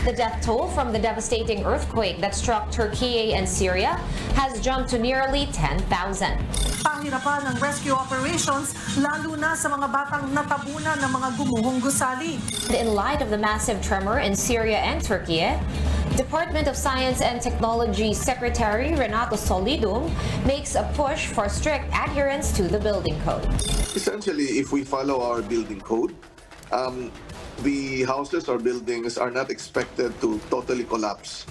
The death toll from the devastating earthquake that struck Turkey and Syria has jumped to nearly 10,000. Pahirapan ng rescue operations, lalo na sa mga batang natabunan ng mga gumuhong gusali. In light of the massive tremor in Syria and Turkey, Department of Science and Technology Secretary Renato Solidum makes a push for strict adherence to the building code. Essentially, if we follow our building code, the houses or buildings are not expected to totally collapse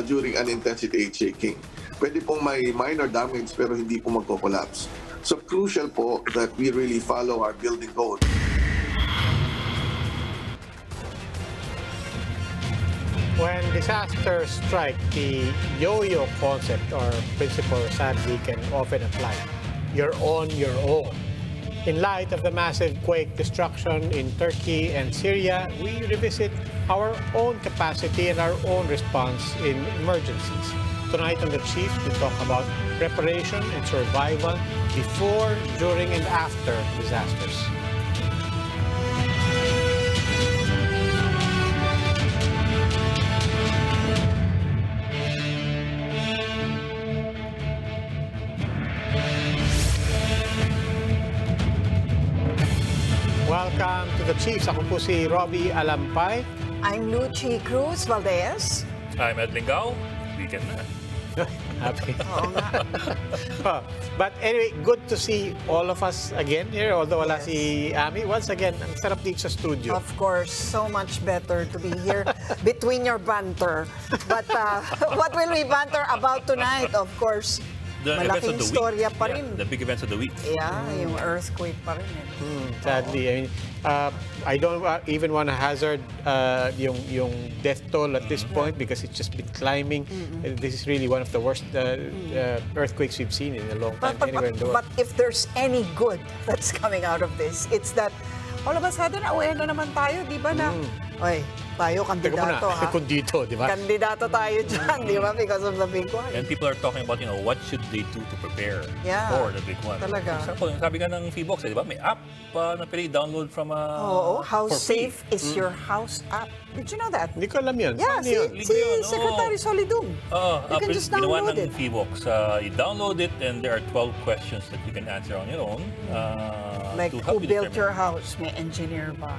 during an intensity 8 shaking. Pwede pong may minor damage pero hindi po magko-collapse. So crucial po that we really follow our building code. When disasters strike, the yo-yo concept or principle sadly can often apply. You're on your own. In light of the massive quake destruction in Turkey and Syria, we revisit our own capacity and our own response in emergencies. Tonight on The Chiefs, we talk about preparation and survival before, during, and after disasters. Welcome to The Chiefs. Ako po si Robbie Alampay. I'm Lucy Cruz Valdez. I'm Ed Lingao. Weekend na. Happy. Oo nga. But anyway, good to see all of us again here. Although wala si Ami. Once again, ang sarap dito sa studio. Of course, so much better to be here between your banter. But what will we banter about tonight? Of course, malaking storya pa rin. The big events of the week. Yeah, yung earthquake pa rin. Sadly, I mean, I don't even want to hazard yung death toll at this point because it's just been climbing. This is really one of the worst earthquakes we've seen in a long time anywhere in the world. But if there's any good that's coming out of this, it's that all of a sudden, aware na naman tayo, di ba na? Oy, tayo kandidato ha. Kung dito, di ba? Kandidato tayo dyan, di ba? Because of the big one. And people are talking about, what should they do to prepare for the big one? Talaga. For example, yung sabi nga ng Feebox, di ba? May app na pwede download from how for free. safe is your house app? Did you know that? Hindi ko alam yun. Yeah, Paano yun? si Secretary Solidum. You can just download it. Ng Feebox. You download it and there are 12 questions that you can answer on your own. Like, to who help you built your determine. house? May engineer ba?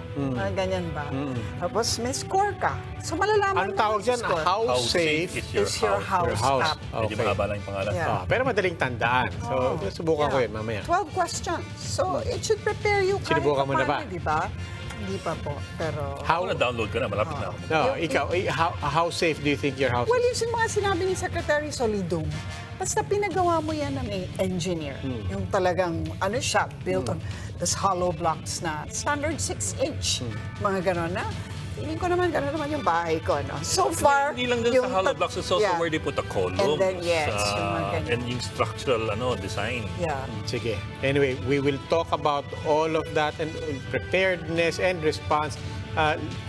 Ganyan ba? Tapos may score ka. So malalaman Ano tawag dyan? score. How safe is is your house app? Medyo mahaba lang yung pangalan. Yeah. Pero madaling tandaan. So, subukan ko yun mamaya. 12 questions. So, it should prepare you kahit Sinubukan mo na ba? paano, di ba? Hindi pa po, pero... Ako na-download ka na, malapit na ako. No, ikaw, how safe do you think your house Well, is? yung mga sinabi ni Secretary Solidum, basta pinagawa mo yan ng engineer, yung talagang, siya, built on this hollow blocks na standard 6-inch, mga gano'n na. Tingin ko naman, gano'n naman yung bahay ko, no? So far, Hindi lang dun sa hollow blocks, it's also where they put the columns. And then, yes, yung mga ganyan. and yung structural design. Yeah. Sige. Anyway, we will talk about all of that and preparedness and response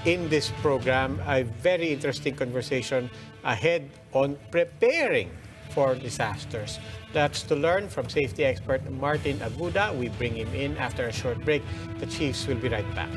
in this program. A very interesting conversation ahead on preparing for disasters. That's to learn from safety expert Martin Aguda. We bring him in after a short break. The Chiefs will be right back.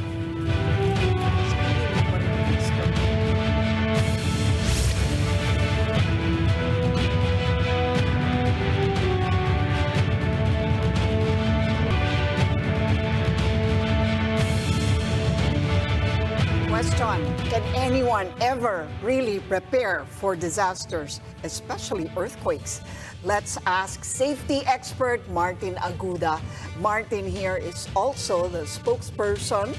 Question, can anyone ever really prepare for disasters, especially earthquakes? Let's ask safety expert Martin Aguda. Martin here is also the spokesperson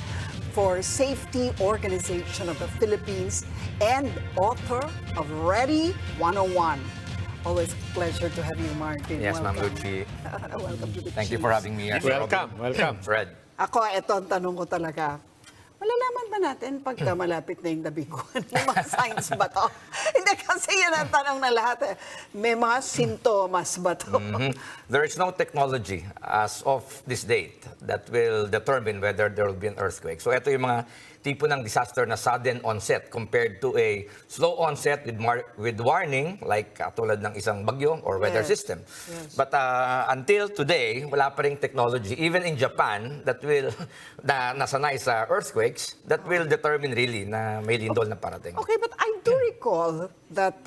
for Safety Organization of the Philippines and author of Ready 101. Always a pleasure to have you, Martin. Yes, Ma'am Welcome. Lucy. Welcome to the Thank you Chiefs. for having me. Welcome. Fred. Ako, ito ang tanong ko talaga. Malalaman ba natin pagka malapit na yung the big one? May mga signs ba to? Hindi kasi yun ang tanong na lahat. May mga sintomas ba to? There is no technology as of this date that will determine whether there will be an earthquake. So ito yung mga tipo ng disaster na sudden onset compared to a slow onset with warning like tulad ng isang bagyo or weather system. Yes. But until today, wala pa ring technology even in Japan that will nasanay sa earthquakes. earthquakes that will determine really na may lindol na parating. Okay, but I do recall that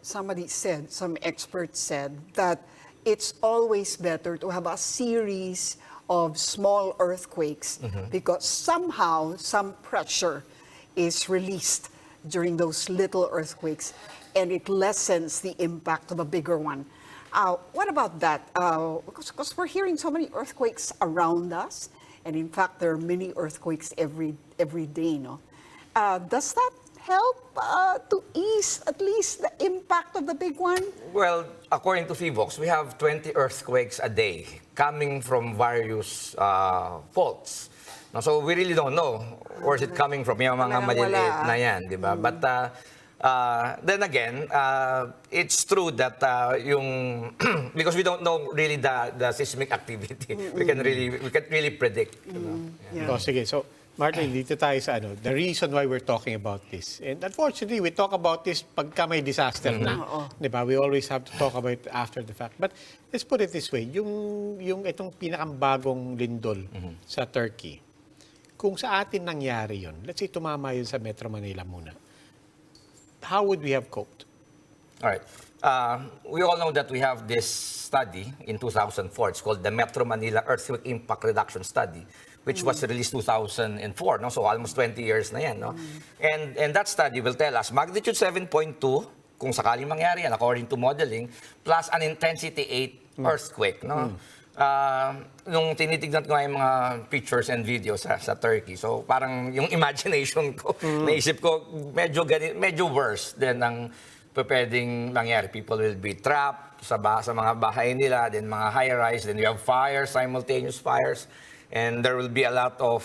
somebody said, some experts said, that it's always better to have a series of small earthquakes because somehow some pressure is released during those little earthquakes and it lessens the impact of a bigger one. What about that? Because we're hearing so many earthquakes around us, and in fact, there are many earthquakes every day. No, does that help to ease at least the impact of the big one? Well, according to FIVOX, we have 20 earthquakes a day coming from various faults. No, so we really don't know where is it coming from. Yung mga Talagang maliliit wala. na yan, di ba? But then again, it's true that because we don't know really the seismic activity, we can't really predict. You know? Yeah. Oh, sige. So, Martin, dito tayo sa the reason why we're talking about this. And unfortunately, we talk about this pagka may disaster na. Di ba? We always have to talk about it after the fact. But let's put it this way, yung itong pinakambagong lindol sa Turkey, kung sa atin nangyari yun, let's say tumama yun sa Metro Manila muna, how would we have coped? All right. We all know that we have this study in 2004. It's called the Metro Manila Earthquake Impact Reduction Study, which was released 2004. No? So almost 20 years na yan. No? And that study will tell us magnitude 7.2, kung sakaling mangyari yan, according to modeling, plus an intensity 8 earthquake. No? Nung tinitignan ko nga yung mga pictures and videos sa Turkey, so parang yung imagination ko, naisip ko, medyo worse than ang pwedeng mangyari. People will be trapped sa mga bahay nila, then mga high-rise, then you have fires, simultaneous fires, and there will be a lot of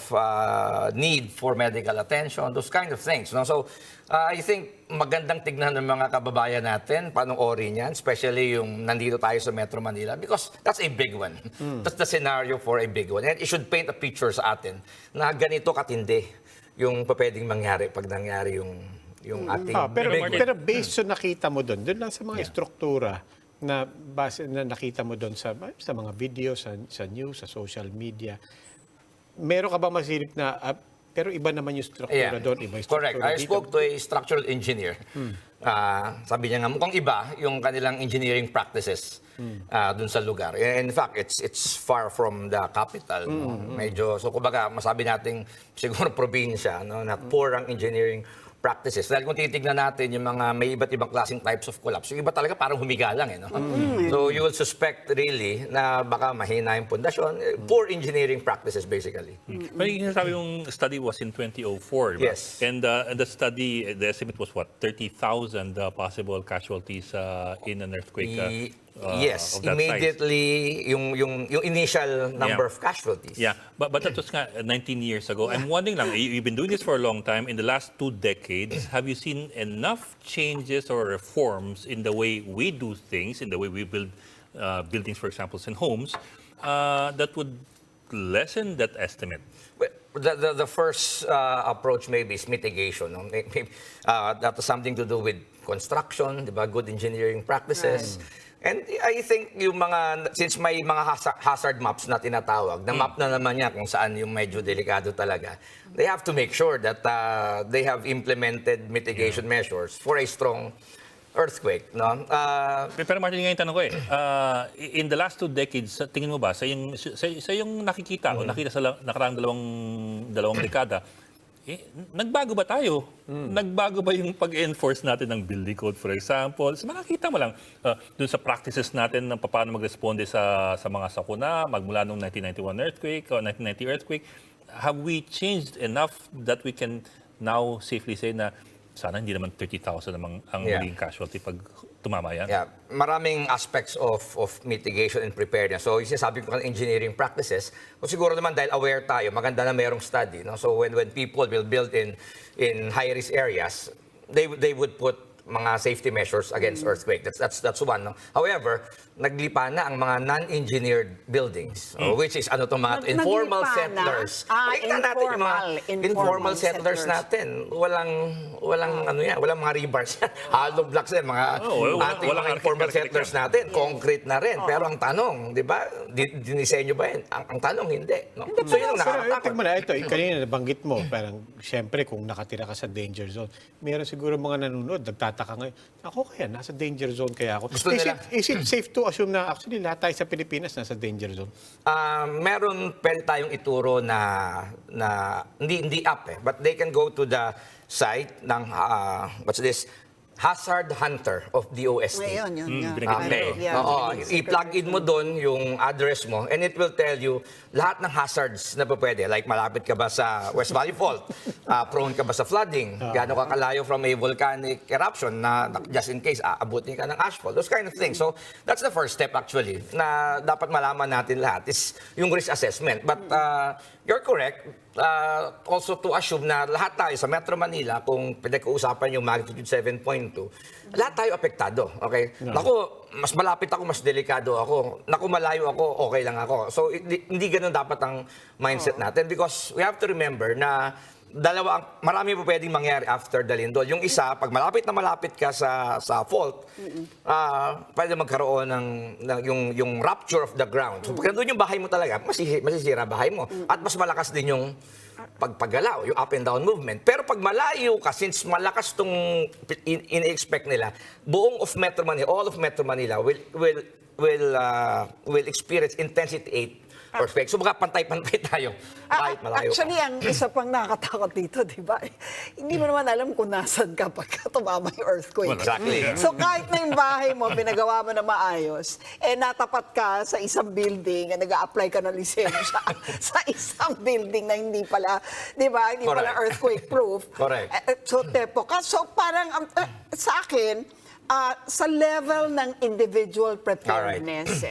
need for medical attention, those kind of things. No? So, I think magandang tignan ng mga kababayan natin, panoorin yan, especially yung nandito tayo sa Metro Manila, because that's a big one. That's the scenario for a big one. And it should paint a picture sa atin na ganito katindi yung pwedeng mangyari pag nangyari yung ating Pero based sa nakita mo doon lang sa mga struktura na base na nakita mo doon sa mga video, sa news, sa social media, meron ka ba masilip na pero iba naman yung struktura doon, iba yung struktura correct. I spoke to a structural engineer. Sabi niya nga mukhang iba yung kanilang engineering practices doon sa lugar. In fact, it's far from the capital. No? Medyo, so kumbaga, masabi nating siguro probinsya, no? Na poor ang engineering practices. Dahil kung titignan natin yung mga may iba't ibang klaseng types of collapse, yung iba talaga parang humiga lang. No? So you will suspect really na baka mahina yung pundasyon. Poor engineering practices basically. Pero yung sabi yung study was in 2004, diba? Yes. And the study, the estimate was what? 30,000 possible casualties in an earthquake. Yes, of that immediately size. yung initial number of casualties. Yeah, but that was 19 years ago. I'm wondering lang, you've been doing this for a long time. In the last 2 decades, have you seen enough changes or reforms in the way we do things, in the way we build buildings, for example, and homes, that would lessen that estimate? Well, the first approach maybe is mitigation. No? Maybe, that has something to do with construction, diba? Good engineering practices. And I think yung since may mga hazard maps na tinatawag, na map na naman niya kung saan yung medyo delikado talaga, they have to make sure that they have implemented mitigation measures for a strong earthquake. No? Pero Martin, ngayon tanong ko in the last 2 decades, tingin mo ba, sa yung nakikita o nakita sa nakaraang dalawang dekada, nagbago ba tayo? Nagbago ba yung pag-enforce natin ng building code, for example? So, makakita mo lang dun sa practices natin ng paano mag-responde sa mga sakuna, magmula nung 1991 earthquake o 1990 earthquake. Have we changed enough that we can now safely say na sana hindi naman 30,000 ang maging casualty pag tumama yan? Yeah, maraming aspects of mitigation and preparedness. So, yung sinasabi ko ng engineering practices, o siguro naman dahil aware tayo, maganda na mayroong study. No? So, when people will build in high-risk areas, they would put mga safety measures against earthquake. That's one. No? However, naglipa na ang mga non-engineered buildings, which is mga informal settlers. Nakita natin yung mga informal settlers natin. Walang mga rebars. Hollow blocks yan, mga ating mga informal settlers natin. Concrete na rin. Pero ang tanong, di ba, dinisenyo ba yan? Ang tanong, hindi. No? So yun ang Pero nakakatakot. tingnan mo na, ito, kanina nabanggit mo, parang siyempre kung nakatira ka sa danger zone, meron siguro mga nanonood, nagtataka ngayon, ako kaya, nasa danger zone kaya ako. Gusto nila. Is it safe to assume na actually lahat tayo sa Pilipinas nasa danger zone? Meron pwede tayong ituro na hindi up but they can go to the site ng what's this, Hazard Hunter of DOST. Ngayon, yun. Okay. Yeah. Oo. I-plug in mo doon yung address mo and it will tell you lahat ng hazards na pwede. Like malapit ka ba sa West Valley Fault? Prone ka ba sa flooding? Gaano ka kalayo from a volcanic eruption na just in case abutin ka ng ashfall? Those kind of things. So that's the first step actually na dapat malaman natin lahat is yung risk assessment. But you're correct. Also to assume na lahat tayo sa Metro Manila, kung pinag-uusapan yung magnitude 7.2, lahat tayo apektado. Okay? Naku, mas malapit ako, mas delikado ako. Naku, malayo ako, okay lang ako. So, hindi ganun dapat ang mindset natin because we have to remember na marami pa pwedeng mangyari after the lindol. Yung isa, pag malapit ka sa fault, pwede magkaroon ng yung rupture of the ground. So pag nandun yung bahay mo talaga, masisira bahay mo. At mas malakas din yung pagpagalaw, yung up and down movement. Pero pag malayo ka, since malakas tong in-expect nila, buong of Metro Manila, all of Metro Manila will experience intensity 8 earthquake. So baka pantay-pantay tayo kahit malayo. Actually, ang isa pang nakakatakot dito, di ba? Hindi mo naman alam kung nasan ka pagka tumama yung earthquake. Well, exactly. So kahit na yung bahay mo, pinagawa mo na maayos, natapat ka sa isang building, nag-a-apply ka ng lisensya sa isang building na hindi pala, di ba? Hindi pala earthquake-proof. Correct. So tepo ka. So parang sa akin, sa level ng individual preparedness,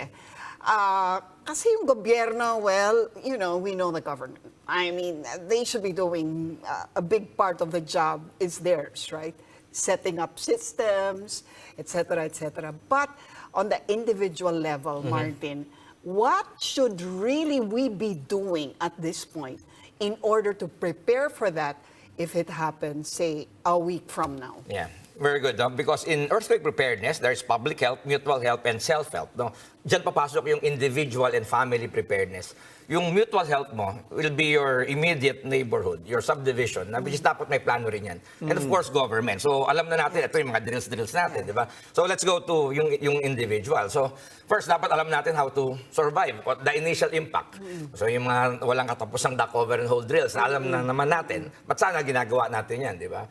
kasi yung gobyerno, well, you know, we know the government. I mean, they should be doing a big part of the job is theirs, right? Setting up systems, etc., etc. But on the individual level, Martin, what should really we be doing at this point in order to prepare for that if it happens, say, a week from now? Yeah. Very good. Because in earthquake preparedness, there's public help, mutual help, and self-help. No? Diyan papasok yung individual and family preparedness. Yung mutual help mo will be your immediate neighborhood, your subdivision, na which is dapat may plano rin yan. And of course, government. So alam na natin, ito yung mga drills natin, di ba? So let's go to yung individual. So first, dapat alam natin how to survive, what the initial impact. So yung mga walang katapusang duck over and hold drills, na alam na naman natin. Ba't sana ginagawa natin yan, di ba?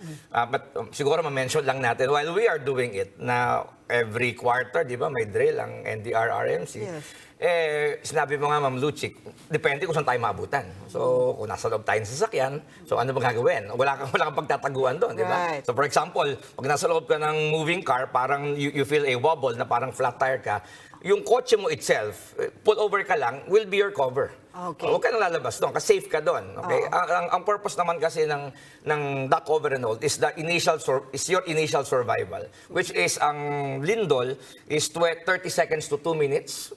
But siguro ma-mention lang natin, while we are doing it, na every quarter, di ba, may drill ang NDRRMC. Yes. Sinabi mo nga, Ma'am Luchik, depende kung saan tayo maabutan. So, kung nasa loob tayo ng sasakyan, so ano bang gagawin? Wala kang pagtataguan doon, di ba? Right. So, for example, pag nasa loob ka ng moving car, parang you feel a wobble na parang flat tire ka, yung kotse mo itself, pull over ka lang, will be your cover. Okay. Huwag ka nang lalabas doon, kasi safe ka doon. Okay? Ang purpose naman kasi ng duck over and hold is your initial survival, which is ang lindol is 30 seconds to 2 minutes.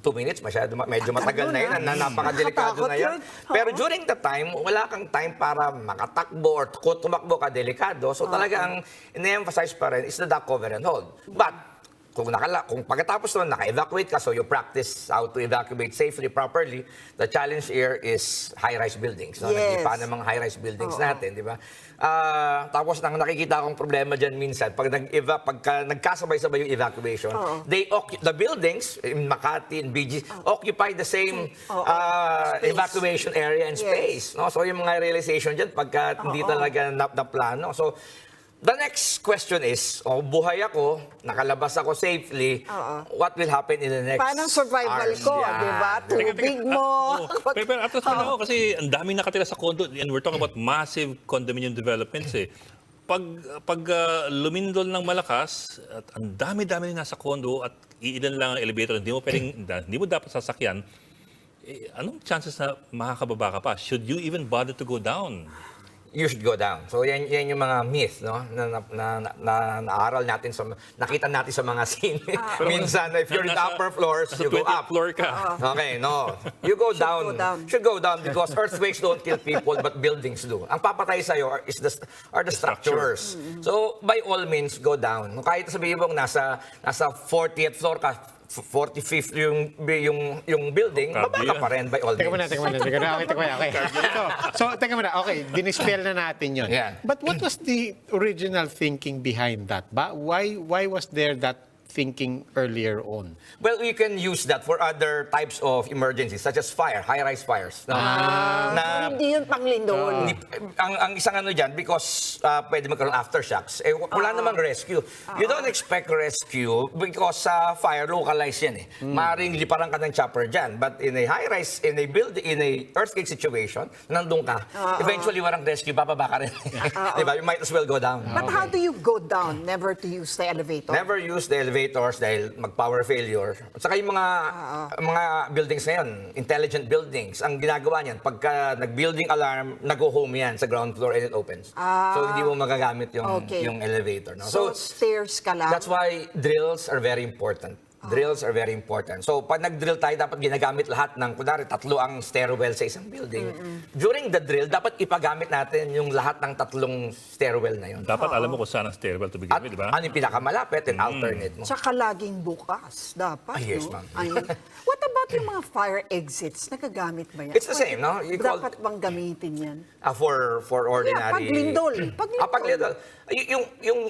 2 minutes, medyo matagal na yun, napakadelikado na yun. Pero during the time, wala kang time para makatakbo or tumakbo ka delikado. So talaga ang ine-emphasize pa rin is the duck over and hold. But kung pagkatapos naman naka-evacuate ka, so you practice how to evacuate safely, properly, the challenge here is high-rise buildings. No? Yes. Nag-ipa ng mga high-rise buildings natin, di ba? Tapos nang nakikita akong problema dyan minsan, pagka nagkasabay-sabay yung evacuation, the buildings in Makati and BG occupy the same evacuation area and space. No? So yung mga realization dyan, pagka hindi talaga na-plano. So, the next question is, buhay ako, nakalabas ako safely, what will happen in the next Paano survival hours? ko, di ba? Tubig mo. Pero after na ako kasi ang daming nakatira sa condo and we're talking about massive condominium developments eh. Pag lumindol ng malakas at ang dami-dami nasa condo at iilan lang ang elevator, hindi mo dapat sasakyan, anong chances na makakababa ka pa? Should you even bother to go down? You should go down. So yan yung mga myth, no, na naaral natin nakita natin sa mga scene. Minsan if you're in the upper floors, you go up. Floor ka. Okay, no. You go down. Should go down because earthquakes don't kill people but buildings do. Ang papatay sa iyo are the structures. So by all means go down. Kahit sabihin mo nasa 40th floor ka, 45th yung building, baba ka pa rin by all Teka means. muna. Okay. So, teka muna. Okay, dinispel na natin yun. Yeah. But what was the original thinking behind that? Why was there that thinking earlier on? Well, we can use that for other types of emergencies, such as fire, high-rise fires. No? Na, Hindi yun panglindol. ang isang ano dyan, because pwede magkaroon aftershocks, wala namang rescue. You don't expect rescue because sa fire, localized yan eh. Maring liparan ka ng chopper dyan. But in a high-rise, in a building, in a earthquake situation, nandun ka, eventually walang rescue, bababa ka rin. Diba? You might as well go down. But how do you go down? Never to use the elevator? Never use the elevators dahil mag-power failure. At saka yung mga buildings ngayon, intelligent buildings, ang ginagawa niyan, pagka nag-building alarm, nag-go-home yan sa ground floor and it opens. So hindi mo magagamit yung elevator. No? So stairs ka lang? That's why drills are very important. Drills are very important. So, pag nag-drill tayo, dapat ginagamit lahat ng, kunwari, 3 ang stairwell sa isang building. During the drill, dapat ipagamit natin yung lahat ng 3 stairwell na yun. Dapat alam mo kung saan ang stairwell to begin At with, di ba? ano yung pinakamalapit and alternate mo. Tsaka laging bukas, dapat, Yes, no? ma'am. I mean, what about yung mga fire exits? Nagagamit ba yan? It's the same, no? You call- Dapat bang gamitin yan? For ordinary... Yeah, paglindol. Paglindol.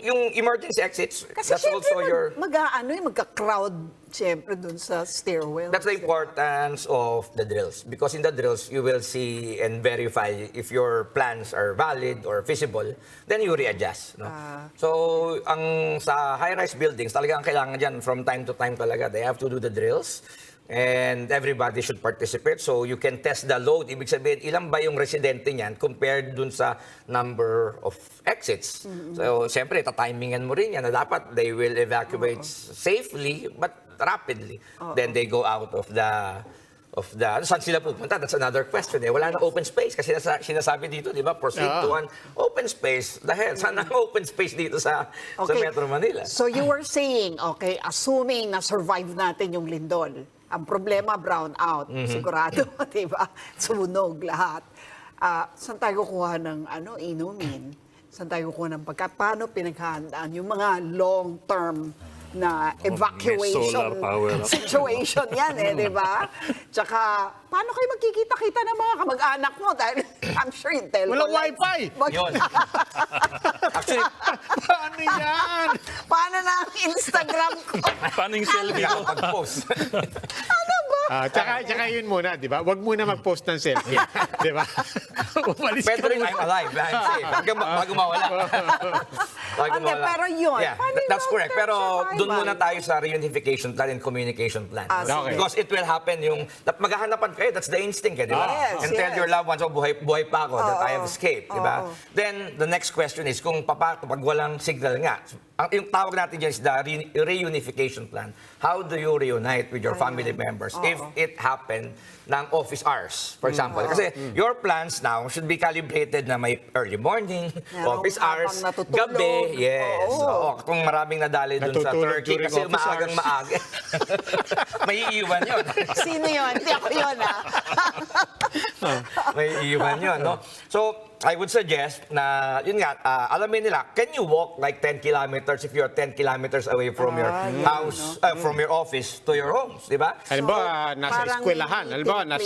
Yung emergency exits, Kasi that's also your... magka-crowd, siyempre, dun sa stairwell. That's the importance of the drills. Because in the drills, you will see and verify if your plans are valid or feasible, then you readjust. No? So, sa high-rise buildings, talagang kailangan dyan from time to time talaga. They have to do the drills. And everybody should participate. So you can test the load. Ibig sabihin, ilan ba yung residente niyan compared dun sa number of exits. So, siyempre, tatimingan mo rin yan na dapat they will evacuate safely but rapidly. Then they go out of the saan sila pupunta? That's another question. Wala na open space kasi sinasabi dito, di ba? Proceed to an open space. Dahil saan ang open space dito sa Metro Manila? So you were saying, okay, assuming na survive natin yung lindol, ang problema brown out, sigurado, di ba? Sunog lahat. Saan tayo kukuha ng inumin? Saan tayo kukuha ng paano pinaghandaan yung mga long-term na evacuation solar power. situation yan di ba? Tsaka, paano kayo magkikita-kita ng mga kamag-anak mo? Dahil I'm sure yung telco. Walang wifi! Yun. Actually, Paano yan? Paano na ang Instagram ko? Paano yung selfie ko? pag-post. Tsaka yun muna, di ba? Huwag muna mag-post ng selfie. Di ba? Umalis ka Pero rin, muna. I'm alive. I'm safe. Bago mawala. Okay, pero yun. Yeah, Paano yung that's correct. long-term Pero survival? doon muna tayo sa reunification plan and communication plan. sige. Because it will happen maghahanapan kayo, that's the instinct, di ba? Yes, And tell yes. your loved ones, buhay pa ako, that I have escaped, di ba? Then, the next question is, pag walang signal nga, yung tawag natin dyan is the reunification plan. How do you reunite with your family members if it happened ng office hours, for example? Kasi your plans now should be calibrated na may early morning, Merong office habang hours, natutulog. gabi, yes. Oo. Kung maraming nadali dun sa Natutulog Turkey during kasi office maagang hours. maaga. May iiwan yun. Sino yun? Hindi ako yun, May iiwan yun, no? So, I would suggest na, yun nga, alamin nila, can you walk like 10 kilometers if you're 10 kilometers away from your house, from your office to your homes, di ba? Halimbawa, nasa parang eskwelahan. may Halimbawa, meeting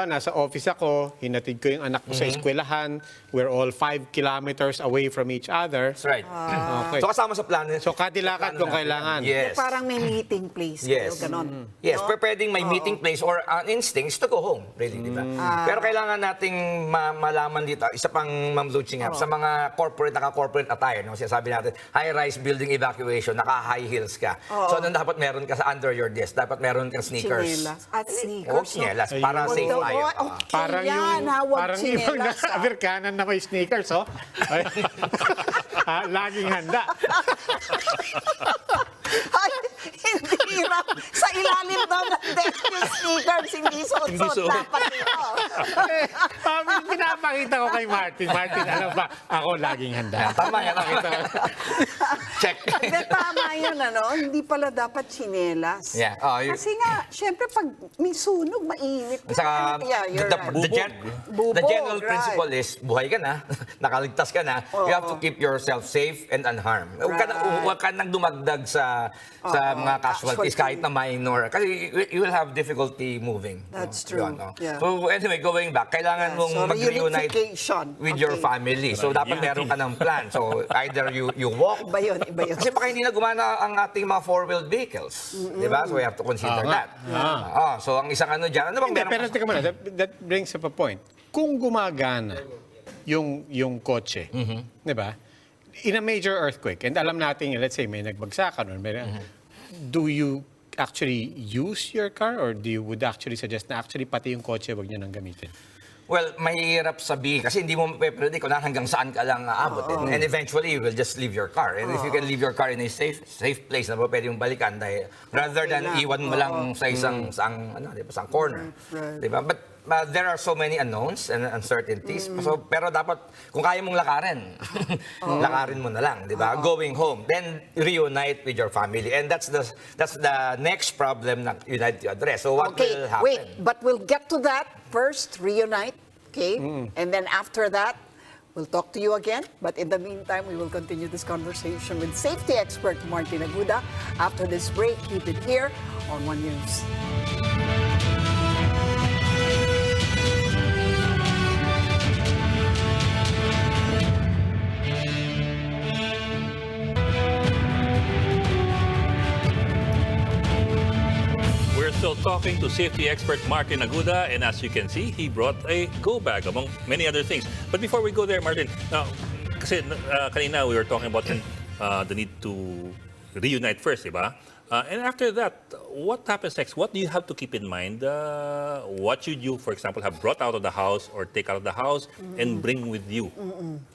nasa office ako, hinatid ko yung anak ko sa eskwelahan. We're all 5 kilometers away from each other. That's right. Okay. So, kasama sa plano. So, kadilakad kung kailangan. Yes. Parang may meeting place. Yes. Kayo, ganon. Yes, No? pwedeng may meeting place or an instinct to go home, really, di ba? Pero kailangan nating malaman dito, isa pang Ma'am Luchi nga, sa mga naka-corporate attire, no? Sinasabi natin, high-rise building evacuation, naka-high heels ka. So, ano dapat meron ka sa under your desk? Dapat meron kang sneakers. Chinelas. At Huwag sneakers. chinelas, Ayun. para safe Although, tayo. okay Parang yan, huwag parang yung chinelas, nasa Amerikanan na may sneakers, oh. Laging handa. Ay, hindi raw. Sa ilalim daw ng desk yung sneakers, hindi Hindi suot-suot suot. dapat ito. Pinapakita ko kay Martin. Martin, alam ba, ako laging handa. Tama yan. Check. Hindi, tama yun, hindi pala dapat tsinelas. Yeah. Kasi nga, syempre, pag may sunog, mainit. Saka, You're right. the general Bubog, principle is, buhay ka na, nakaligtas ka na, you have to keep yourself safe and unharmed. Huwag ka nang dumagdag sa mga casualties, kahit na minor. Kasi you will have difficulty moving. That's true. Yun, no? Yeah. So anyway, going back, kailangan mong So, mag-reunite reunification. with your Okay. family. So dapat meron ka ng plan. So either you walk, Iba yun. kasi baka hindi na gumana ang ating mga four-wheeled vehicles. Di ba? So we have to consider that. So ang isang ano dyan, ano bang Hindi, meron? pero teka muna, that brings up a point. Kung gumagana yung kotse, di ba? In a major earthquake, and alam natin, let's say, may nagbagsakan, or do you actually use your car, or would actually suggest na actually pati yung kotse wag niyo nang gamitin? Well, mahirap sabihin kasi hindi mo mape-predict kung hanggang saan ka lang aabot. And eventually, you will just leave your car. And if you can leave your car in a safe place na pwede mong balikan, dahil rather than iwan mo lang sa isang corner. Right. Diba? But there are so many unknowns and uncertainties. So, pero dapat, kung kaya mong lakarin, lakarin mo na lang, di ba? Going home, then reunite with your family. And that's the next problem na you need to address. So what will happen? Wait, but we'll get to that. First, reunite, okay? And then after that, we'll talk to you again. But in the meantime, we will continue this conversation with safety expert Martin Aguda. After this break, keep it here on One News. We're still talking to safety expert Martin Aguda, and as you can see, he brought a go bag among many other things. But before we go there, Martin, kasi kanina we were talking about the need to reunite first, diba? And after that, what happens next? What do you have to keep in mind? What should you, for example, have brought out of the house or take out of the house and bring with you?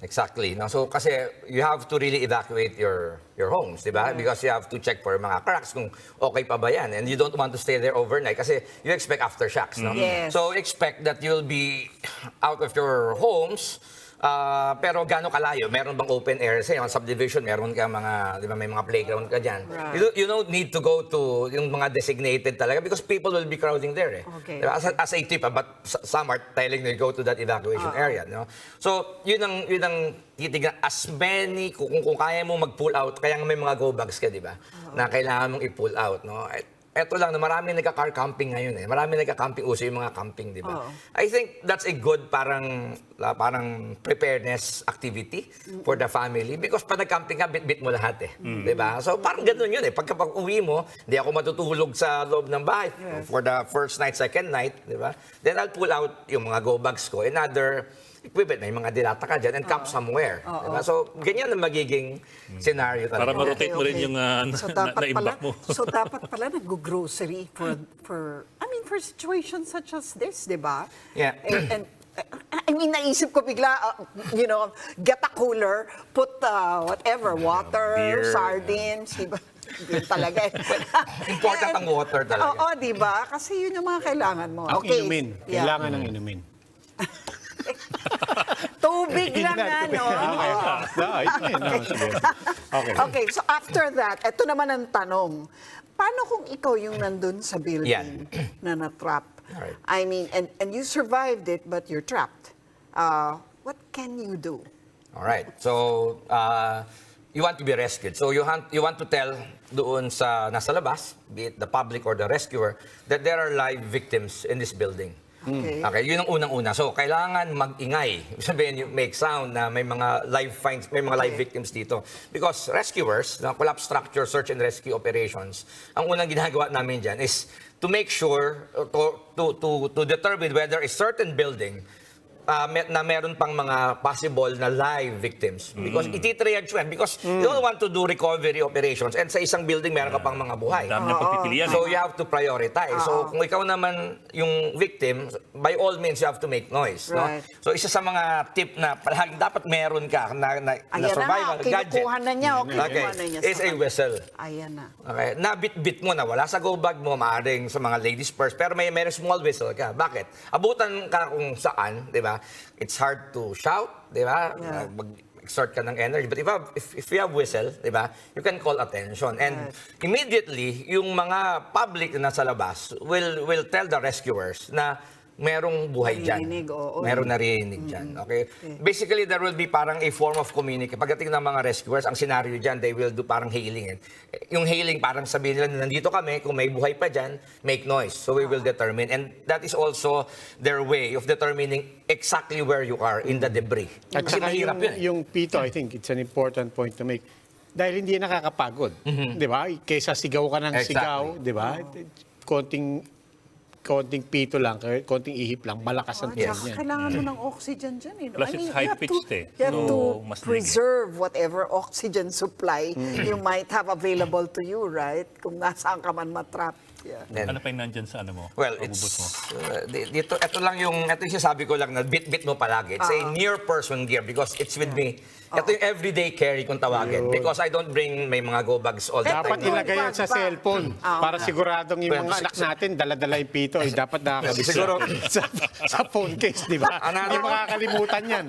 Exactly. No? So kasi you have to really evacuate your homes, di ba? Because you have to check for mga cracks kung okay pa ba yan. And you don't want to stay there overnight kasi you expect aftershocks. No? Yes. So expect that you'll be out of your homes. Pero gaano kalayo? Meron bang open air? Sa subdivision, meron ka mga, di ba, may mga playground ka dyan. Right. You don't need to go to yung mga designated talaga because people will be crowding there. Okay. Diba? As a tip, but some are telling you go to that evacuation area. No? So, yun ang titignan. As many, kung kaya mo mag-pull out, kaya nga may mga go bags ka, di ba? Na kailangan mong i-pull out. No? Eto lang, marami nagka-car camping ngayon eh. Marami nagka-camping, uso yung mga camping, di ba? I think that's a good parang preparedness activity for the family because pag nag-camping ka, bit-bit mo lahat eh. Di ba? So parang gano'n yun eh. Pag uwi mo, hindi ako matutulog sa loob ng bahay for the first night, second night, di ba? Then I'll pull out yung mga go bags ko and other equipment, may mga dilata ka dyan and camp somewhere. Diba? So, ganyan ang magiging scenario talaga. Para ma-rotate mo rin yung na-imbak mo. So dapat pala nag-grocery for situations such as this, di ba? Yeah. And I mean, naisip ko bigla, get a cooler, put whatever, water, beer. sardines, di ba? Yun talaga eh. Important ang water talaga. Oo, di ba? Kasi yun yung mga kailangan mo. Ang Okay. inumin. Yeah. Kailangan ng inumin. Tubig lang nga, no? Okay, so after that, ito naman ang tanong. Paano kung ikaw yung nandun sa building na na-trap? Alright. I mean, and you survived it, but you're trapped. What can you do? All right. So, you want to be rescued. So, you want to tell doon sa nasa labas, be it the public or the rescuer, that there are live victims in this building. Okay. Okay, yun ang unang-una. So, kailangan mag-ingay. Sabihin, you make sound na may mga live finds, may mga live victims dito. Because rescuers, collapse structure search and rescue operations, ang unang ginagawa namin dyan is to make sure, to determine whether a certain building na meron pang mga possible na live victims. Because iti-triage yan. Because you don't want to do recovery operations and sa isang building meron ka pang mga buhay. Dami na pagpipilian. So you have to prioritize. So kung ikaw naman yung victim, by all means you have to make noise. Right. No? So isa sa mga tip na palagi dapat meron ka na survival gadget. Kinukuha na niya. Okay, is a whistle. Ayan na. Okay, nabit-bit mo na wala sa go bag mo, maaaring sa mga ladies purse, pero may small whistle ka. Bakit? Abutan ka kung saan, di ba? It's hard to shout, di ba? Yeah. mag-exert ka ng energy. But if you have whistle, di ba, you can call attention. And immediately, yung mga public na nasa labas will tell the rescuers na merong buhay dyan. Naririnig, oo. Merong naririnig dyan. Okay? Basically, there will be parang a form of communication. Pagdating ng mga rescuers, ang scenario dyan, they will do parang hailing. Yung hailing, parang sabihin nila, nandito kami, kung may buhay pa dyan, make noise. So we will determine. And that is also their way of determining exactly where you are in the debris. At Kasi saka mahirap yun. yung pito, I think it's an important point to make. Dahil hindi yan nakakapagod. Di ba? Kaysa sigaw ka ng Exactly. sigaw, di ba? Konting pito lang, konting ihip lang, malakas ang Tsaka tunog niyan. kailangan mo ng oxygen dyan. Eh. Plus, it's high-pitched eh. You have So, to mas preserve whatever oxygen supply you might have available to you, right? Kung nasaan ka man matrap. Yeah. Then, Ano pa yung nandyan sa ano mo? well, pagubot it's, mo? dito, ito yung sinasabi ko lang na bit-bit mo palagi. It's a near person gear because it's with me. Ito yung everyday carry kung tawagin. Because I don't bring may mga go bags all the time. Dapat ilagay yan sa cellphone para siguradong yung Well, mga anak natin dala-dala yung pito. Dapat nakakabit Siguro- sa phone case, di ba? Hindi makakalimutan yan.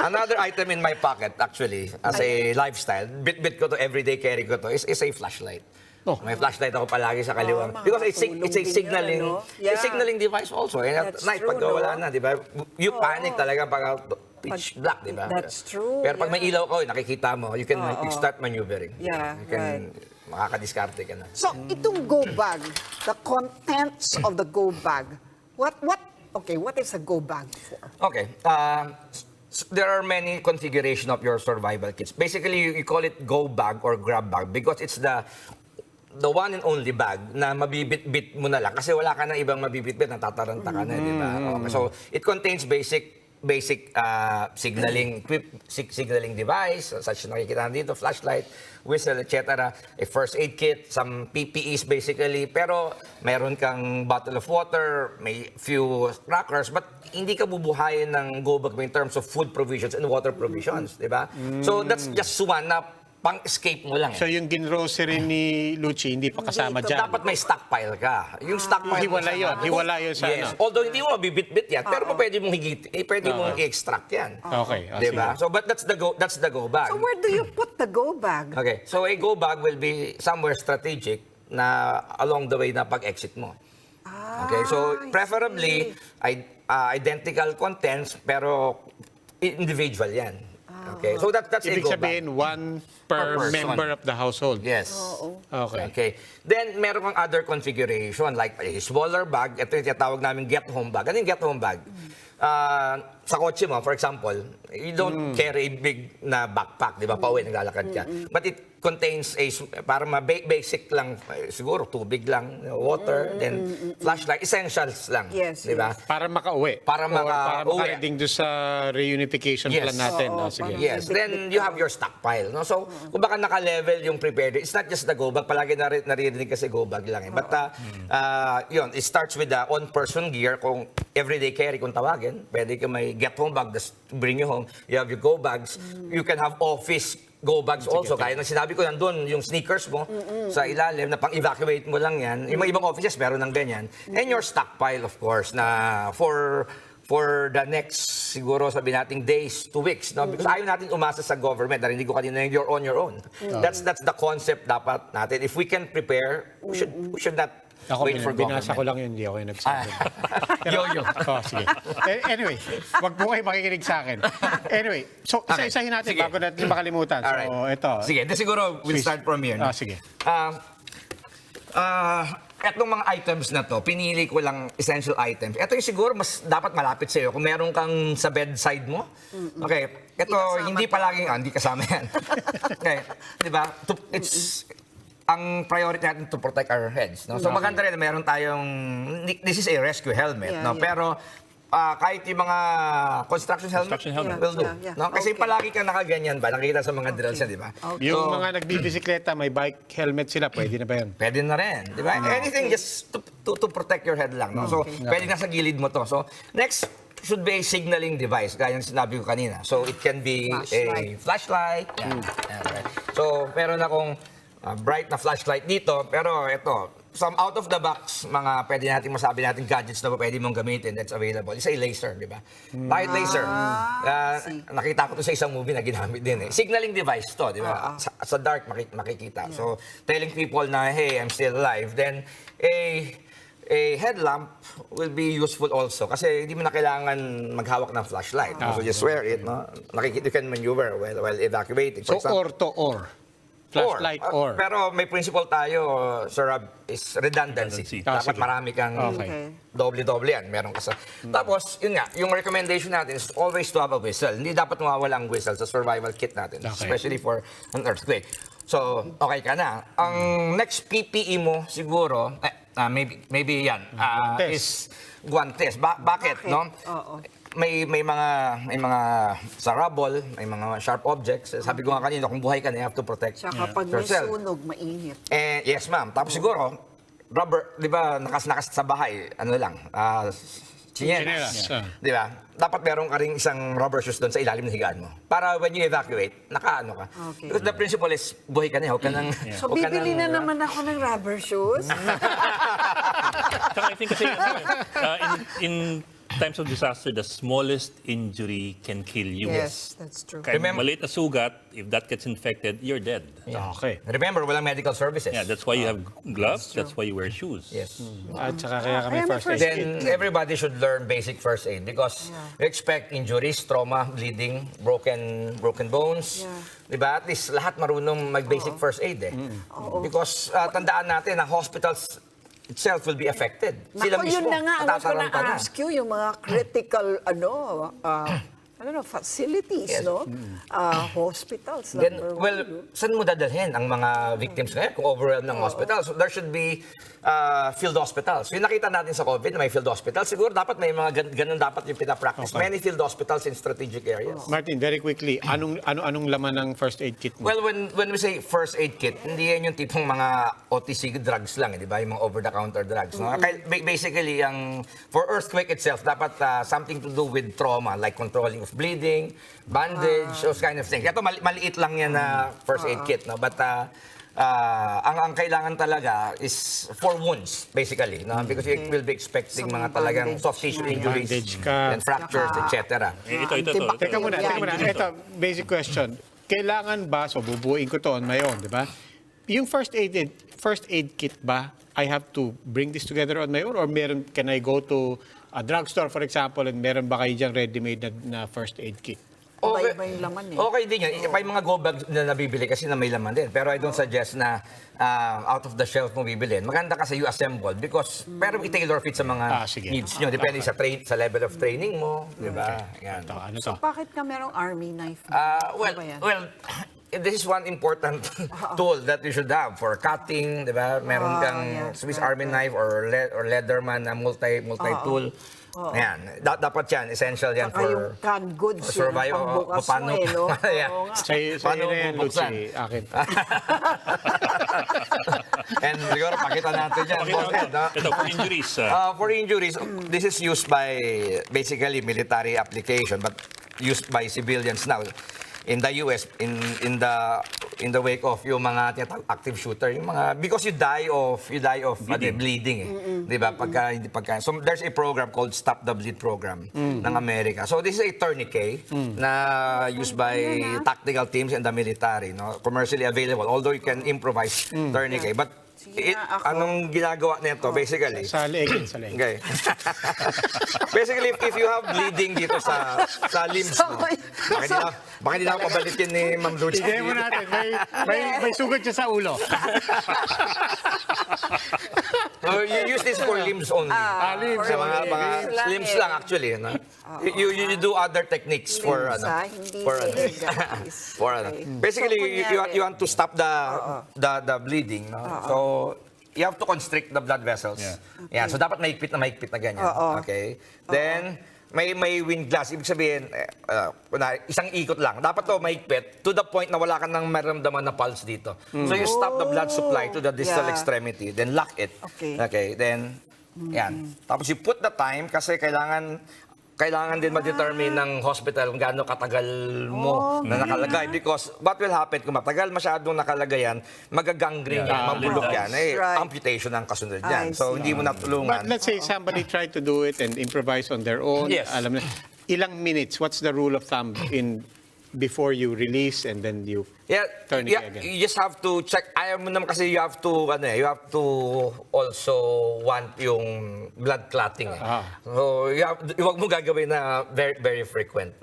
Another item in my pocket, actually, as a lifestyle, bit-bit ko to, everyday carry ko to, is a flashlight. Oh. May flashlight ako palagi sa kaliwa. mga Because katulong it's a din signaling, yun, no? it's Yeah. a signaling device also. And at That's night, true, pag wala no? na, di ba? You panic talaga pag pitch black, di ba? That's true, Pero pag may yeah. ilaw ko, nakikita mo, you can start maneuvering. Yeah, You can, makakadiskarte ka na. So, itong go bag, the contents of the go bag, what is a go bag for? Okay. There are many configuration of your survival kits. Basically, you call it go bag or grab bag because it's the one and only bag na mabibit-bit mo na lang kasi wala ka ng ibang mabibit-bit, natataranta ka na, di ba? Okay, so, it contains basic signaling signaling device, such na nakikita dito, flashlight, whistle, etc. A first aid kit, some PPEs basically, pero mayroon kang bottle of water, may few crackers, but hindi ka bubuhayin ng go bag mo in terms of food provisions and water provisions, di ba? So that's just one na pang-escape mo lang. So yung ginrocery ni Lucci, hindi pa kasama dyan. Dapat may stockpile ka. Yung stockpile Hiwala yun sa yes. ano. Although hindi mo mabibit-bit yan, pero pwede mong pwede mong i-extract yan. Okay. Diba? So but that's the go bag. So, where do you put the go bag? Okay. So a go bag will be somewhere strategic na along the way na pag-exit mo. Okay. So preferably identical contents pero individual yan. Okay. So that's a Ibig go sabihin, bag. one per person. member of the household. Yes. Okay. Okay. Then, meron kang other configuration like a smaller bag. Ito yung tinatawag namin get-home bag. Ano yung get-home bag? Sa kotse mo, for example, you don't carry a big na backpack, di ba? Pauwi, naglalakad ka. But it contains para basic lang, siguro tubig lang, water, then flashlight, essentials lang. Yes, Di ba? Para makauwi. Para Or makauwi. makareading doon sa reunification Yes. plan natin. Oo, Sige. Yes, then you have your stockpile. No? So, kung baka naka-level yung prepared, it's not just the go bag. Palagi naririnig kasi go bag lang. But, yun, it starts with the on-person gear. Kung everyday carry, kung tawagin, pwede ka may get-home bag, just bring you home. You have your go bags. You can have office go bags also. Kaya nang sinabi ko, nandun yung sneakers mo sa ilalim na pang-evacuate mo lang yan. Yung mga ibang offices, meron ng ganyan. And your stockpile, of course, na for the next, siguro sabi nating days to weeks. No? Because ayaw natin umasa sa government. Dahil hindi ko kanina you're on your own. That's the concept dapat natin. If we can prepare, we should not Ako, wait for government. binasa ko lang yun, hindi ako yung nagsabi. Yo-yo. Oh, sige. Anyway, wag po kayo makikinig sa akin. Anyway, so Okay. isa-isahin natin Sige. bago natin makalimutan. Alright. So, ito. Sige, siguro we'll start from here. No? Sige. Etong mga items na to, pinili ko lang essential items. Ito yung siguro mas dapat malapit sa'yo. Kung meron kang sa bedside mo. Okay, ito hindi palaging, hindi kasama yan. Okay, di ba? It's ang priority natin to protect our heads. No? So maganda rin na meron tayong, this is a rescue helmet. Yeah, no? yeah. Pero kahit yung mga construction helmet, Construction helmet. will do. Yeah, yeah. No? Kasi Okay. palagi kang nakaganyan ba? Nakikita sa mga drills yan, di ba? Yung So, mga nagbibisikleta, may bike helmet sila, pwede na ba yun? pwede na rin, di ba? Anything just to protect your head lang. No? So, pwede na sa gilid mo to. So, next should be a signaling device, gaya ng sinabi ko kanina. So, it can be a flashlight. Yeah. Yeah, right. So, meron akong bright na flashlight dito, pero ito, some out-of-the-box, mga pwede natin masabi natin gadgets na pwede mong gamitin that's available. Isa yung laser, di ba? Bakit laser? Nakita ko to sa isang movie na ginamit din eh. Signaling device to, di ba? Sa dark makikita. So, telling people na, hey, I'm still alive. Then, a headlamp will be useful also kasi hindi mo na kailangan maghawak ng flashlight. So, just wear it. No? Nakikita, you can maneuver while evacuating. So, example, or to or. Flashlight or. Pero may principle tayo, Sir Rob, is redundancy. Dapat sige. marami kang doble-doble yan. Meron ka sa... Tapos, yun nga, yung recommendation natin is always to have a whistle. Hindi dapat mawawala ang whistle sa survival kit natin, especially for an earthquake. So, okay ka na. Ang next PPE mo siguro, maybe yan, is guantes. Bakit, no? May mga sa rubble, may mga sharp objects. Sabi ko nga kanina, kung buhay ka na, you have to protect Tsaka pag may yourself. sunog, mainit. Yes, ma'am. Tapos siguro, rubber, di ba, nakas sa bahay, ano lang, chinelas. Di ba? Dapat meron ka rin isang rubber shoes doon sa ilalim ng higaan mo. Para when you evacuate, nakaano ka. Okay. Because the principle is, buhay ka na, huwag ka nang... So, bibili na naman ako ng rubber shoes. Saka I think kasi in times of disaster, the smallest injury can kill you. Yes, that's true. Kahit maliit na sugat, if that gets infected, you're dead. Okay. Remember, walang medical services. Yeah, that's why you have gloves, that's why you wear shoes. Yes. At saka kaya kami Kaya may first first aid. Then everybody should learn basic first aid because we expect injuries, trauma, bleeding, broken bones. Yeah. Diba? At least lahat marunong mag-basic first aid eh. Because tandaan natin na hospitals itself will be affected. Sila Naku, mismo, yun na nga, I was gonna matataranta na. ask you, yung mga critical, facilities, no? Hospitals. Then, number one. well, saan mo dadalhin ang mga victims ngayon kung overwhelmed ng hospital? So there should be field hospitals. Yung nakita natin sa COVID na may field hospitals, siguro dapat may mga ganun dapat yung pinapractice. Many field hospitals in strategic areas. Martin, very quickly, anong laman ng first aid kit mo? Well, when we say first aid kit, hindi yan yung tipong mga OTC drugs lang, di ba? Yung mga over-the-counter drugs. No? Basically, for earthquake itself, dapat something to do with trauma, like controlling of bleeding, bandage, those kind of things. Ito, maliit lang yan na first aid kit. No? But ang kailangan talaga is for wounds, basically. No? Because you will be expecting mga talagang soft tissue injuries, Bandage ka. and fractures, etc. Ito. Teka muna. Ito, basic question. Kailangan ba, so bubuuin ko to on my own, di ba? Yung first aid kit ba, I have to bring this together on my own or can I go to a drugstore, for example, and meron ba kayo diyang ready-made na first aid kit? Iba-iba yung laman eh. Okay din yan. May mga go bag na nabibili kasi na may laman din. Pero I don't suggest na out of the shelf mo bibilin. Maganda kasi you assemble because pero i-tailor fit sa mga needs nyo. Depende sa level of training mo. Diba? Yan. Ano to? Bakit ka merong army knife? Well, this is one important tool that you should have for cutting, di ba? Meron kang Swiss Army knife or Leatherman na multi-tool. Ayan, dapat yan, essential yan Saka yung canned goods, yun, ang pangbukas mo eh, no? Sa'yo na yan, Lucy. Akin. And siguro, pakita natin yan. Ito, for injuries. For injuries, this is used by basically military application, but used by civilians now. In the US, in the wake of yung mga tinatawag active shooter, yung mga because you die of bleeding eh. 'Di ba? Pagka so there's a program called Stop the Bleed program ng Amerika. So this is a tourniquet na used by tactical teams and the military, no? Commercially available although you can improvise tourniquet. But anong ginagawa nito basically? Sa leeg. Okay. Basically, if you have bleeding dito sa limbs mo, baka hindi na ako pabalikin ni Ma'am Lucy. Sige mo natin, may sugat siya sa ulo. You use this for limbs only. Limbs. Sa mga limbs lang actually. No? You do other techniques for basically you want to stop the bleeding. No? So you have to constrict the blood vessels. Yeah. So dapat mahigpit na ganyan. Okay. Then may wind glass. Ibig sabihin, isang ikot lang. Dapat to mahigpit to the point na wala ka nang maramdaman na pulse dito. So you stop the blood supply to the distal extremity, then lock it. Okay. Then, yan. Tapos you put the time kasi kailangan kailangan din ma-determine ng hospital kung gaano katagal mo na nakalagay. Because what will happen, kung matagal masyadong nakalagay yan, magagangrene yan, mabulok yan. Right. Amputation ang kasunod yan. I So, see. hindi mo natulungan. But let's say somebody tried to do it and improvise on their own. Yes. Alam na, ilang minutes, what's the rule of thumb before you release and then you turn it again? You just have to check. Ayaw mo naman kasi you have to also want yung blood clotting. So, huwag mo gagawin na very, very frequent.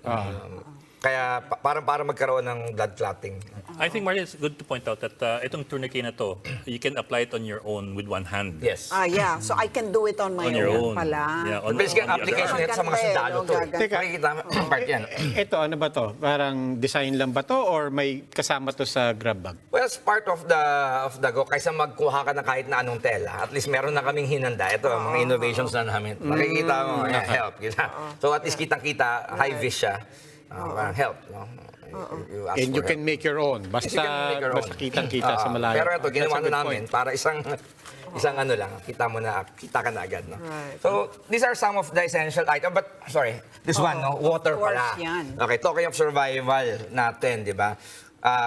Kaya para magkaroon ng blood clotting. I think, Martin, it's good to point out that itong tourniquet na to, you can apply it on your own with one hand. Yes. Yeah. So I can do it on my On your own own. pala. Yeah, on Basically, the other application arm. nito sa mga sundalo to. Teka. Makikita mo, part yan. Ito, ano ba to? Parang design lang ba to or may kasama to sa grab bag? Well, it's part of the go. Kaysa magkuha ka na kahit na anong tela, at least meron na kaming hinanda. Ito, mga innovations na namin. Makikita mo, help. So at least kitang-kita, high-vis siya. Help. No? You ask And you for can make your own. Yes, you can make your own. Basta kitang-kita sa malayo. Pero ito, ginawa That's a na good namin point. para isang ano lang, kita ka na agad. No? Right. So, these are some of the essential items. But, sorry, this one, no? Water Of course, pala. yan. Okay, talking of survival natin, di ba?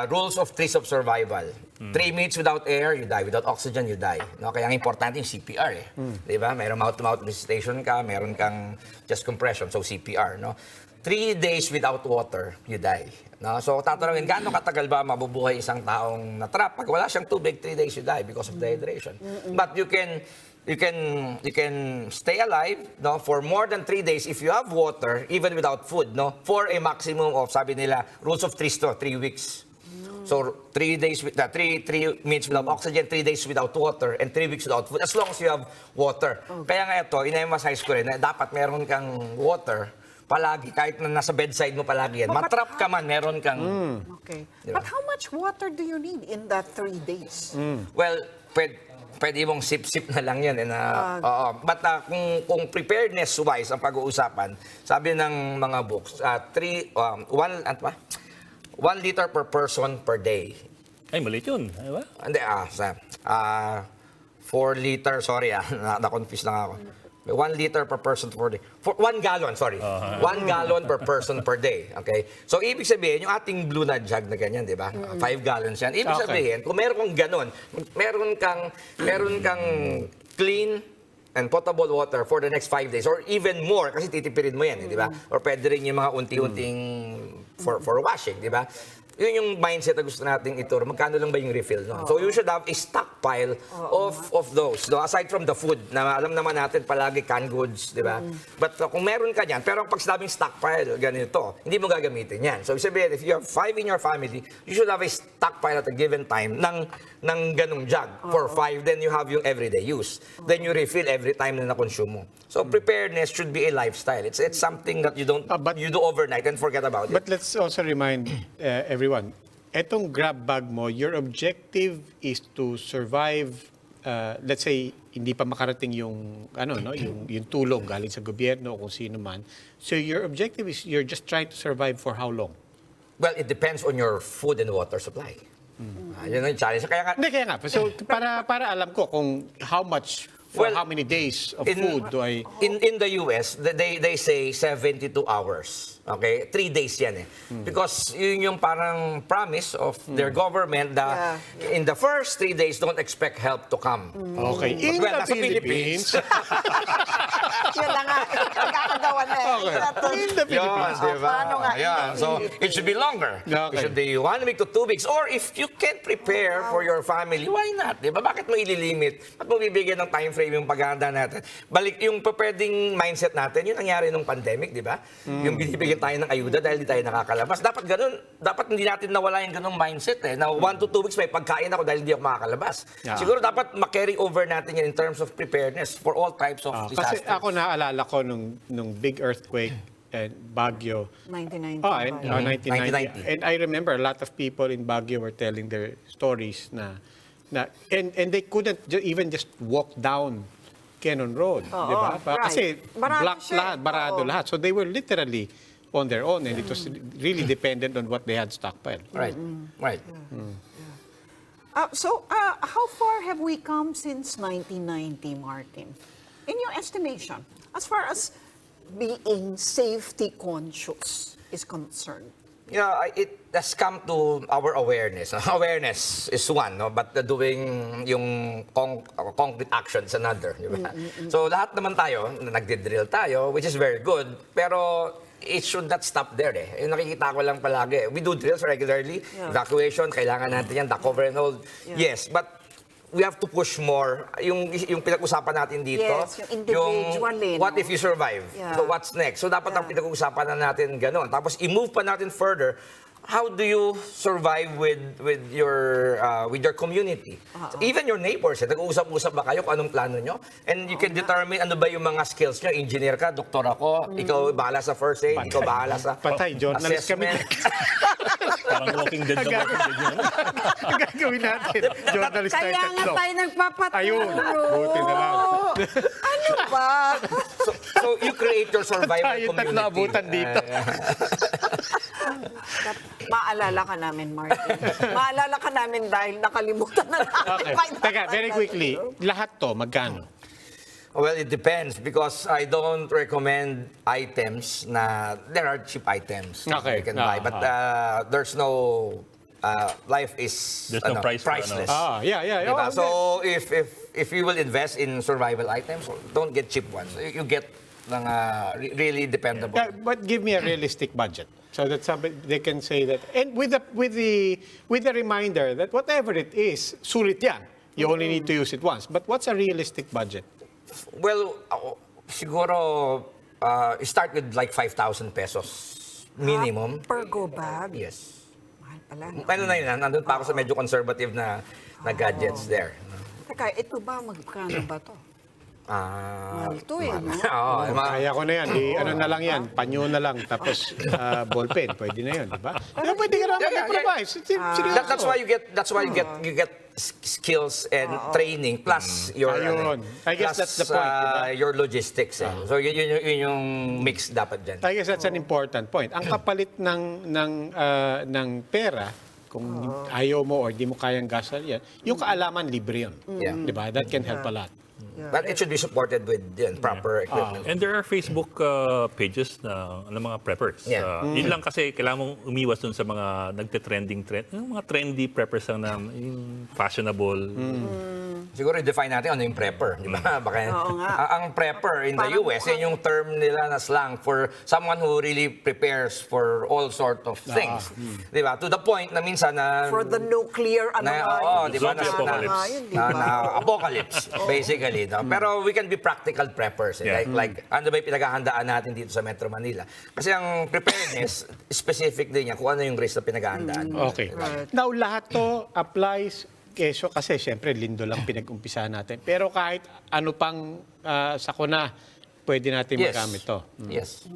Rules of trees of survival. 3 minutes without air, you die. Without oxygen, you die. No? Kaya ang importante yung CPR eh. Di ba? Mayroong mouth-to-mouth resuscitation ka, meron kang chest compression, so CPR. No? 3 days without water, you die. No? So tatanungin, gaano katagal ba mabubuhay isang taong natrap? Pag wala siyang tubig, 3 days you die because of dehydration. But you can stay alive, no, for more than 3 days if you have water, even without food, no, for a maximum of, sabi nila, rules of 3 weeks. So 3 days with 3 minutes without oxygen, 3 days without water, and 3 weeks without food, as long as you have water. Kaya nga ito, ina-emphasize ko rin na dapat meron kang water palagi, kahit na nasa bedside mo palagi yan. Matrap ka man, meron kang... Okay. Diba? But how much water do you need in that 3 days? Well, pwede mong sip-sip na lang yan. But kung preparedness-wise ang pag-uusapan, sabi ng mga books, 1 liter per person per day. Ay, maliit yun. Di ba? Hindi, 4 liter, sorry na-confuse lang ako. 1 liter per person per day. 1 gallon, sorry. 1 gallon per person per day. Okay? So, ibig sabihin, yung ating blue na jug na ganyan, di ba? 5 gallons yan. Ibig sabihin, kung meron kang ganon, meron kang clean and potable water for the next 5 days or even more kasi titipirin mo yan, di ba? Or pwede rin yung mga unti-unting for washing, di ba? Yun yung mindset na gusto nating ituro. Magkano lang ba yung refill? No? So you should have a stockpile of those. No? Aside from the food, na alam naman natin palagi canned goods, di ba? But kung meron ka yan, pero pag sinabing stockpile, ganito, hindi mo gagamitin yan. So sabihin, if you have 5 in your family, you should have a stockpile at a given time ng ganung jug for 5, then you have yung everyday use. Then you refill every time na na-consume mo. So preparedness should be a lifestyle. It's something that you do overnight and forget about it. But let's also remind everyone, etong grab bag mo, your objective is to survive, let's say, hindi pa makarating yung, yung tulong galing sa gobyerno o kung sino man. So your objective is you're just trying to survive for how long? Well, it depends on your food and water supply. Yun ang challenge. Kaya nga, So para alam ko kung how much, for how many days of food do I... In the US, they say 72 hours. Okay? 3 days yan eh. Because yun yung parang promise of their government that in the first 3 days, don't expect help to come. Okay. In the nasa Philippines... Yun na nga, nagkakagawa na eh. In the Philippines, Yun, diba? Paano nga in the So, it should be longer. Okay. It should be 1 week to 2 weeks. Or if you can prepare for your family, why not? Diba? Bakit mo ililimit? Bakit mo bibigyan ng time frame yung paghahanda natin? Balik yung pwedeng mindset natin, yun nangyari nung pandemic, di ba? Yung binibigyan tayo ng ayuda dahil di tayo nakakalabas. Dapat ganun. Dapat hindi natin nawala yung ganung mindset eh. Na 1 to 2 weeks may pagkain ako dahil hindi ako makakalabas. Yeah. Siguro dapat ma-carry over natin yan in terms of preparedness for all types of disasters. Kasi ako naalala ko nung big earthquake and Baguio. 1990. 1990. And I remember a lot of people in Baguio were telling their stories and they couldn't even just walk down Cannon Road, di ba? right. Kasi Barado blocked siya. lahat, barado lahat. So they were literally on their own and it was really dependent on what they had stockpiled. Right. Right. So, how far have we come since 1990, Martin? In your estimation, as far as being safety conscious is concerned? Yeah, it has come to our awareness. Awareness is one, no? But doing yung concrete action is another. Di ba? So lahat naman tayo, nagdi-drill tayo, which is very good, pero it should not stop there eh. Yung nakikita ko lang palagi. We do drills regularly. Evacuation, kailangan natin yan, the cover and hold. Yes, but we have to push more. Yung pinag-usapan natin dito. Yes, yung individual what if you survive? Yeah. So what's next? So dapat ang pinag-usapan na natin gano'n. Tapos i-move pa natin further. How do you survive with your community? So even your neighbors, nag-uusap-usap ba kayo kung anong plano nyo? And you can determine ano ba yung mga skills nyo. Engineer ka, doktor ako, ikaw bahala sa first aid, ikaw bahala sa Patay, journalist kami. Parang walking dead na walking dead yun. Ang gagawin natin, journalist tayo Kaya nga tatlo. tayo nagpapaturo. Ayun, buti na lang. Ano ba? So you create your survival Tayo community. tatlo abutan dito. Maalala ka namin, Martin. Maalala ka namin dahil nakalimutan na namin. Okay, teka, very quickly, lahat to, magkano? Well, it depends because I don't recommend items na there are cheap items Okay. you can buy, but there's no life is There's no price for priceless. Yeah. Diba? Oh, So if you will invest in survival items, don't get cheap ones. You get really dependable. yeah, but give me a realistic budget. So that somebody they can say that, and with the reminder that whatever it is, sulit yan. You only need to use it once. But what's a realistic budget? Well, siguro start with like 5,000 pesos minimum. Per go bag? Yes. Mahal pala. Ano na yun, nandun pa ako sa medyo conservative na gadgets there. Teka, ito ba, magkano ba to? Mahal to eh, no? Oo, Kaya ko na yan. Ano na lang yan, panyo na lang, tapos ballpen. Pwede na yun, di ba? Pero pwede ka naman improvise. Seryoso. that's why you get skills and training plus your Ayun. I guess that's the point, diba? your logistics. So yun yung mix dapat diyan. I guess that's an important point. Ang kapalit ng pera, kung ayaw mo or di mo kayang gasal yan, yung kaalaman libre yun. Yeah. Di ba? That can help a lot. But it should be supported with proper equipment. And there are Facebook pages ng mga preppers. Yeah. Yun lang kasi kailangan mong umiwas dun sa mga nagte-trending yung mga trendy preppers lang na yung fashionable. Siguro i-define natin ano yung prepper, di ba? Baka, Oo nga. ang prepper in the Parang US, yun yung term nila na slang for someone who really prepares for all sort of things. Di ba? To the point na minsan na... For the nuclear, ano na, nga, oo, di ba? Zombie apocalypse. yun, di ba? na apocalypse, basically. No? Pero we can be practical preppers. Yeah. Like, ano ba yung pinaghahandaan natin dito sa Metro Manila? Kasi ang preparedness, specific din yan kung ano yung risk na pinaghahandaan. Okay. Now, lahat to applies keso kasi syempre lindo lang pinag-umpisahan natin. Pero kahit ano pang sakuna, pwede natin magamit to. Yes.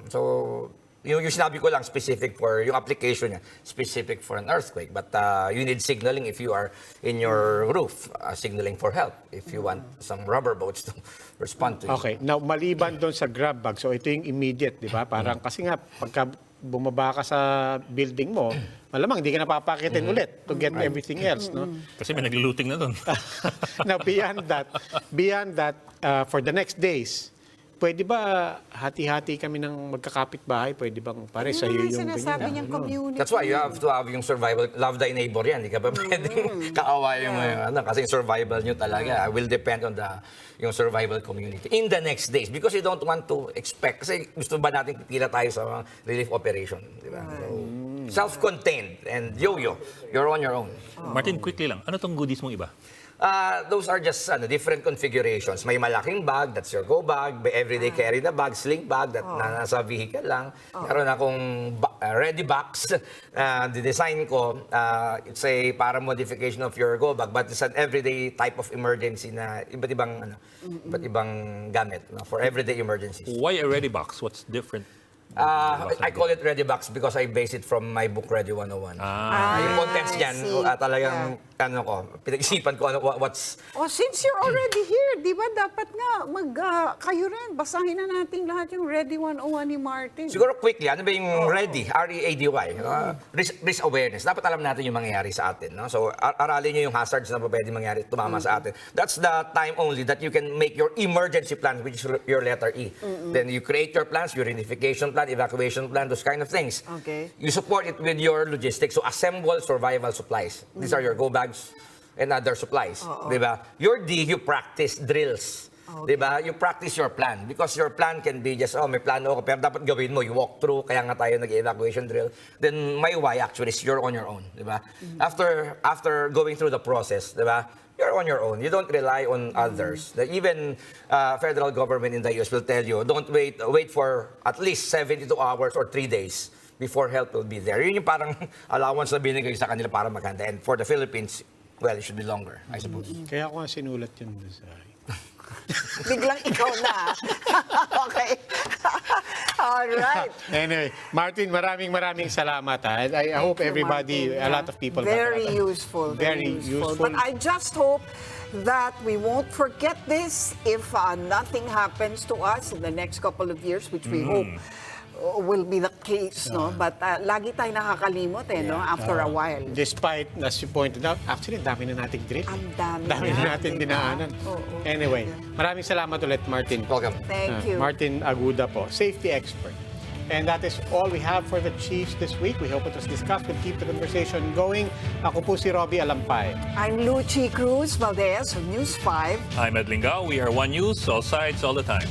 So, yung sinabi ko lang specific for, yung application niya, specific for an earthquake. But you need signaling if you are in your roof, signaling for help if you want some rubber boats to respond to you. Okay. Now, maliban doon sa grab bag, so ito yung immediate, di ba? Parang kasi nga, pagka bumaba ka sa building mo, malamang hindi ka napapakitin ulit to get everything else, no? Kasi may nagluluting na dun. Now, beyond that, for the next days, pwede ba hati-hati kami ng magkakapit bahay? Pwede bang pare sa iyo yung sinasabi ganyan? niyang community. That's why you have to have yung survival, love thy neighbor yan. Hindi ka pa pwedeng kaawayan mo yung ano. Kasi yung survival nyo talaga will depend on yung survival community in the next days. Because you don't want to expect. Kasi gusto ba natin pipila tayo sa mga relief operation. Di ba? So, self-contained and yo-yo. You're on your own. Martin, quickly lang. Ano tong goodies mong iba? Those are just different configurations. May malaking bag, that's your go bag. May everyday carry na bag, sling bag, that na nasa vehicle lang. Meron akong ready box. The design ko, it's a para modification of your go bag, but it's an everyday type of emergency na iba't ibang gamit for everyday emergencies. Why a ready box? What's different? I call it Ready Box because I base it from my book Ready 101. Yung contents I niyan, see. talagang pinag-isipan ko what's Oh, since you're already here, di ba dapat nga kayo rin, basahin na natin lahat yung Ready 101 ni Martin. siguro quickly, ano ba yung ready, R-E-A-D-Y, risk awareness. Dapat alam natin yung mangyayari sa atin. No? So, aralin nyo yung hazards na pwede mangyari, tumama sa atin. That's the time only that you can make your emergency plan, which is your letter E. Then you create your plans, your reunification plan, evacuation plan, those kind of things. Okay. You support it with your logistics. So, assemble survival supplies. These are your go bags and other supplies. Diba? Your D, you practice drills. Diba? You practice your plan. Because your plan can be just, may plano ako, pero dapat gawin mo, you walk through, kaya nga tayo nag-evacuation drill. Then my why actually is you're on your own. Diba? After going through the process, diba? You're on your own. You don't rely on others. Even federal government in the US will tell you, don't wait for at least 72 hours or 3 days before help will be there. Yun yung parang allowance na binigay sa kanila para maghanda. And for the Philippines, well, it should be longer, I suppose. Kaya ako nga sinulat yun doon sa... Biglang ikaw na. Okay. All right. Anyway, Martin, maraming salamat. I hope everybody, a lot of people... Very useful. Very useful. But I just hope that we won't forget this if nothing happens to us in the next couple of years, which we hope will be the case, no? But lagi tayo nakakalimot, no? After a while. Despite, as you pointed out, actually, dami na nating drill. Ang dami Dami na natin dinaanan. Anyway, maraming salamat ulit, Martin. Welcome. Thank you. Martin Aguda po, safety expert. And that is all we have for the Chiefs this week. We hope it was discussed. We'll keep the conversation going. Ako po si Robbie Alampay. I'm Lucy Cruz Valdez of News 5. I'm Ed Lingao. We are One News, all sides, all the time.